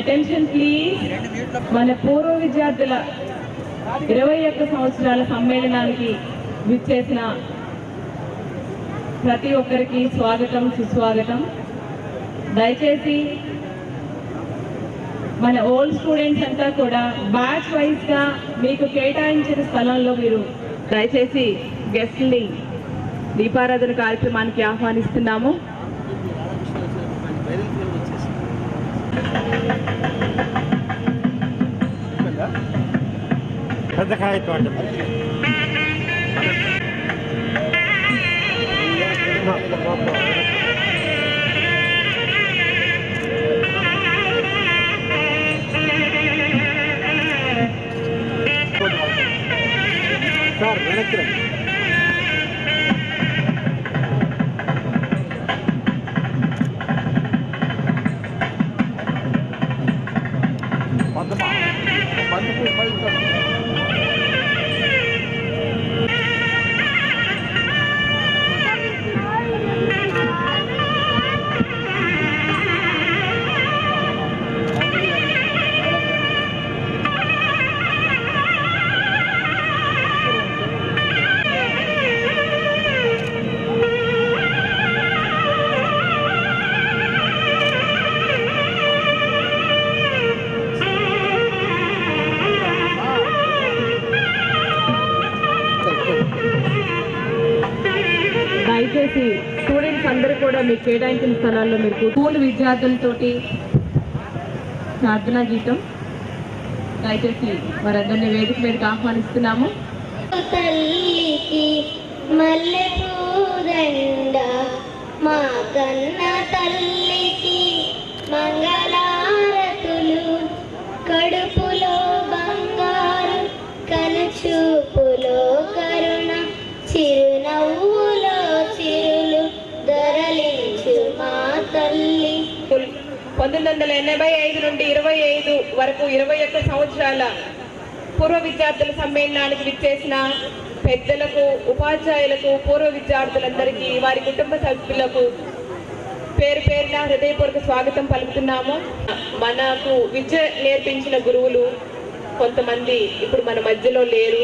Attention please. మన పూర్వ విద్యార్థుల 21 సంవత్సరాల సమ్మేళనానికి విచ్చేసిన ప్రతి ఒక్కరికి స్వాగతం, సుస్వాగతం. దయచేసి మన ఓల్డ్ స్టూడెంట్స్ అంతా కూడా బ్యాచ్ వైజ్ గా మీకు కేటాయించిన స్థలంలో మీరు దయచేసి గెస్ట్ని దీపారాధన కార్యక్రమానికి ఆహ్వానిస్తున్నాము. సార్ వెనక్కి రండి. దయచేసి స్టూడెంట్స్ అందరూ కూడా మీకు కేటాయించిన స్థలాల్లో మీరు స్కూల్ విద్యార్థులతోటి ప్రార్థనా గీతం దయచేసి వారందరినీ వేదిక మీదకి ఆహ్వానిస్తున్నాము. తల్లికి మల్లె పూదండ, మా కన్న తల్లికి మంగళారతులు, కడుపులో బంగారు కనుచూపులో కరుణ, చిరునవ్వులో చిరులు దొరలించు మా తల్లి. 1985 నుండి 25 వరకు 21 సంవత్సరాల పూర్వ విద్యార్థుల సమ్మేళనానికి విచ్చేసిన పెద్దలకు, ఉపాధ్యాయులకు, పూర్వ విద్యార్థులందరికీ, వారి కుటుంబ సభ్యులకు పేరు పేరున హృదయపూర్వక స్వాగతం పలుకుతున్నాము. మనకు విద్య నేర్పించిన గురువులు కొంతమంది ఇప్పుడు మన మధ్యలో లేరు.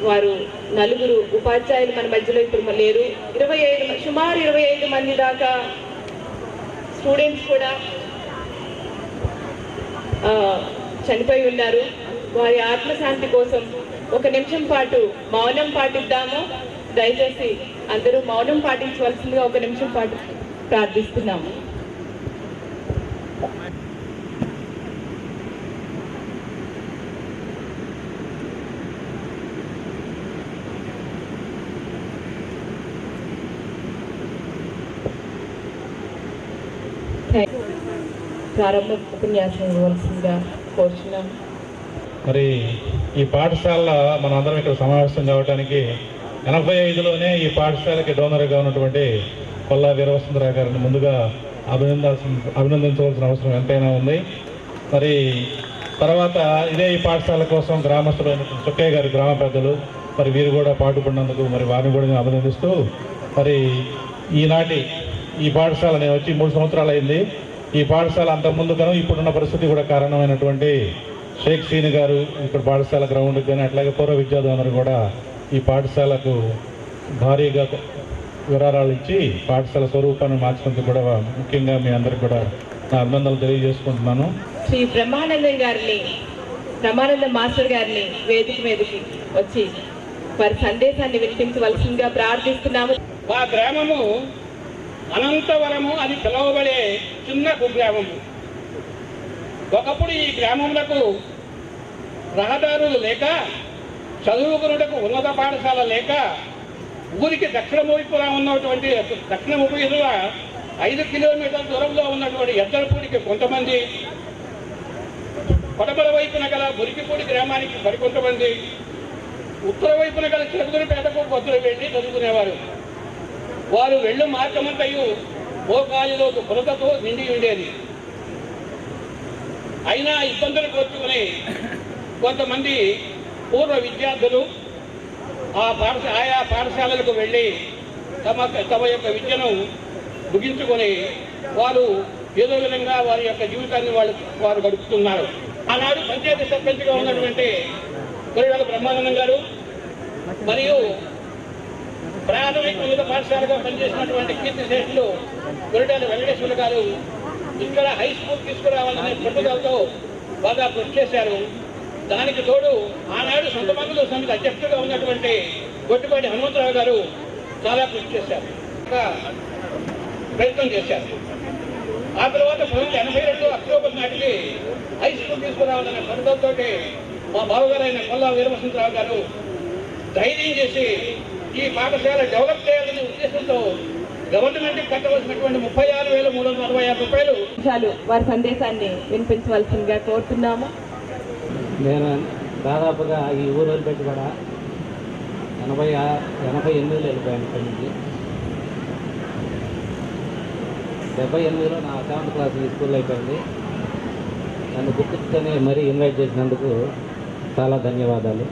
వారు నలుగురు ఉపాధ్యాయులు మన మధ్యలో ఇప్పుడు లేరు. సుమారు 25 మంది దాకా స్టూడెంట్స్ కూడా చనిపోయి ఉన్నారు. వారి ఆత్మశాంతి కోసం 1 నిమిషం పాటు మౌనం పాటిద్దాము. దయచేసి అందరూ మౌనం పాటించవలసిందిగా 1 నిమిషం పాటు ప్రార్థిస్తున్నాము. ప్రారంభ ఉపన్యాసం ఇవ్వాల్సిందిగా కోరుచున్నాము. మరి ఈ పాఠశాల మనం అందరం ఇక్కడ సమావేశం కావడానికి 85లోనే ఈ పాఠశాలకి డోనర్గా ఉన్నటువంటి కొల్లా వీరవసుంధరావు గారిని ముందుగా అభినందించవలసిన అవసరం ఎంతైనా ఉంది. మరి తర్వాత ఇదే ఈ పాఠశాల కోసం గ్రామస్తులైన చుక్కయ్య గారి గ్రామ పెద్దలు మరి వీరు కూడా పాటుపడినందుకు మరి వారిని కూడా నేను అభినందిస్తూ, మరి ఈనాటి ఈ పాఠశాల నేను వచ్చి 3 సంవత్సరాలు అయింది. ఈ పాఠశాల అంతకుముందు కను ఇప్పుడున్న పరిస్థితి కూడా కారణమైనటువంటి షేక్ సీని గారు ఇక్కడ పాఠశాల గ్రౌండ్కి కానీ అట్లాగే పూర్వ విద్యార్థులందరూ కూడా ఈ పాఠశాలకు భారీగా విరాళాలు ఇచ్చి పాఠశాల స్వరూపాన్ని మార్చినందుకు కూడా ముఖ్యంగా మీ అందరికి కూడా నా అభినందనలు తెలియజేసుకుంటున్నాను. శ్రీ బ్రహ్మానంద మాస్టర్ గారిని వేదిక మీదకి వచ్చి వారి సందేశాన్ని వినిపించవలసిందిగా ప్రార్థిస్తున్నాము. మా గ్రామము అనంతవరము అని పిలువబడే చిన్న కుగ్రామము. ఒకప్పుడు ఈ గ్రామములకు రహదారులు లేక, చదువుకున్నటకు ఉన్నత పాఠశాల లేక, ఊరికి దక్షిణ వైపున ఉన్నటువంటి దక్షిణ వైపున 5 కిలోమీటర్ల దూరంలో ఉన్నటువంటి ఎద్దలపూడికి కొంతమంది, పడమర వైపున గల మురికిపూడి గ్రామానికి మరికొంతమంది, ఉత్తర వైపున గల చిలకలపేటకు పొద్దున వెళ్ళి చదువుకునేవారు. వారు వెళ్ళు మార్గమంతయు మోకాలిలో బురదతో నిండి ఉండేది. అయినా ఇబ్బందులు కోర్చుకుని కొంతమంది పూర్వ విద్యార్థులు ఆయా పాఠశాలలకు వెళ్ళి తమ యొక్క విద్యను ముగించుకొని వారు ఏదో విధంగా వారి యొక్క జీవితాన్ని వారు గడుపుతున్నారు. ఆనాడు పంచాయతీ సర్పంచ్గా ఉన్నటువంటి కొరిడాల బ్రహ్మానందం గారు మరియు ప్రాథమిక ఉన్నత పాఠశాలగా పనిచేసినటువంటి కీర్తిశేషులు కొరిడాల వెంకటేశ్వర గారు ఇక్కడ హై స్కూల్ తీసుకురావాలనే పట్టుదలతో బాగా కృషి చేశారు. దానికి తోడు ఆనాడు సొంత మంగళూరు సమితి అధ్యక్షుడిగా ఉన్నటువంటి గొట్టిపాటి హనుమంతరావు గారు చాలా కృషి చేశారు, ప్రయత్నం చేశారు. ఆ తర్వాత 1982 అక్టోబర్ నాటికి హై స్కూల్ తీసుకురావాలనే పట్టుదలతో మా బావగారు అయిన కొల్లా వీరవసంతరావు గారు ధైర్యం చేసి ఈ పాఠశాల డెవలప్ చేయాలనే ఉద్దేశంతో గవర్నమెంట్కి కట్టవలసినటువంటి 36,366 రూపాయలు వారి సందేశాన్ని వినిపించవలసిందిగా కోరుతున్నాము. నేను దాదాపుగా ఈ ఊరు వదిలిపెట్టి కూడా 88లో వెళ్ళిపోయాను ఇక్కడి నుంచి. 78లో నా 7th క్లాస్ ఈ స్కూల్ అయిపోయింది. నన్ను గుర్తించుకొని మరీ ఇన్వైట్ చేసినందుకు చాలా ధన్యవాదాలు.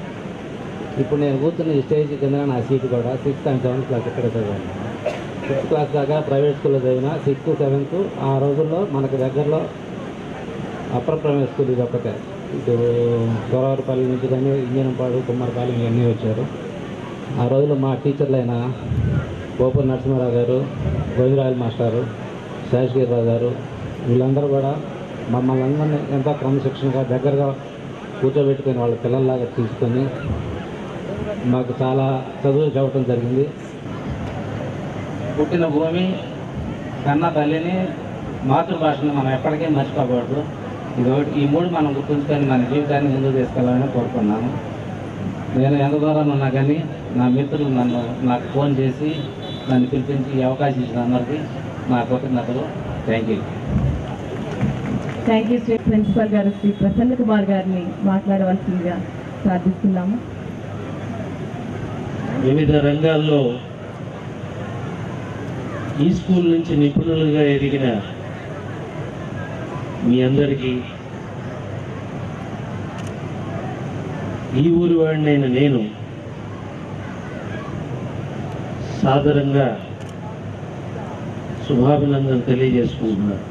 ఇప్పుడు నేను కూర్చున్న ఈ స్టేజ్ కింద నా సీటు కూడా 6th and 7th క్లాస్ ఇక్కడ చదివాను. 6th క్లాస్ దాకా ప్రైవేట్ స్కూల్లో చదివిన. 6th, 7th ఆ రోజుల్లో మనకు దగ్గరలో అప్పర్ ప్రైమరీ స్కూల్ ఇది ఒకటే. ఇటు గోరవరపల్లి నుంచి కానీ ఇంజనంపాడు, కుమ్మరపాలెం ఇవన్నీ వచ్చారు. ఆ రోజుల్లో మా టీచర్లైన గోపూర్ నరసింహారావు గారు, గోవిందరాయలు మాస్టారు, శేషగిరిరావు గారు వీళ్ళందరూ కూడా మమ్మల్ని అందరినీ ఎంతో క్రమశిక్షణగా దగ్గరగా కూర్చోబెట్టుకొని వాళ్ళ పిల్లల్లాగా తీసుకొని మాకు చాలా చదువులు చెప్పడం జరిగింది. పుట్టిన భూమి కన్న తల్లిని, మాతృభాషను మనం ఎప్పటికీ మర్చిపోకూడదు. ఈ మూడు మనం గుర్తుంచుకొని మన జీవితాన్ని ముందుకు తీసుకెళ్ళాలని కోరుకున్నాను. నేను ఎంత దూరం ఉన్నా కానీ నా మిత్రులు నాకు ఫోన్ చేసి నన్ను పిలిపించి ఈ అవకాశం ఇచ్చిన అందరికీ నా కృతజ్ఞతలు. Thank you. శ్రీ ప్రిన్సిపల్ గారు శ్రీ ప్రసన్న కుమార్ గారిని మాట్లాడవలసిందిగా ప్రార్థిస్తున్నాము. వివిధ రంగాల్లో ఈ స్కూల్ నుంచి నిపుణులుగా ఎదిగిన మీ అందరికీ ఈ ఊరి వాడినైన నేను సాదరంగా శుభాభినందనలు తెలియజేసుకుంటున్నాను.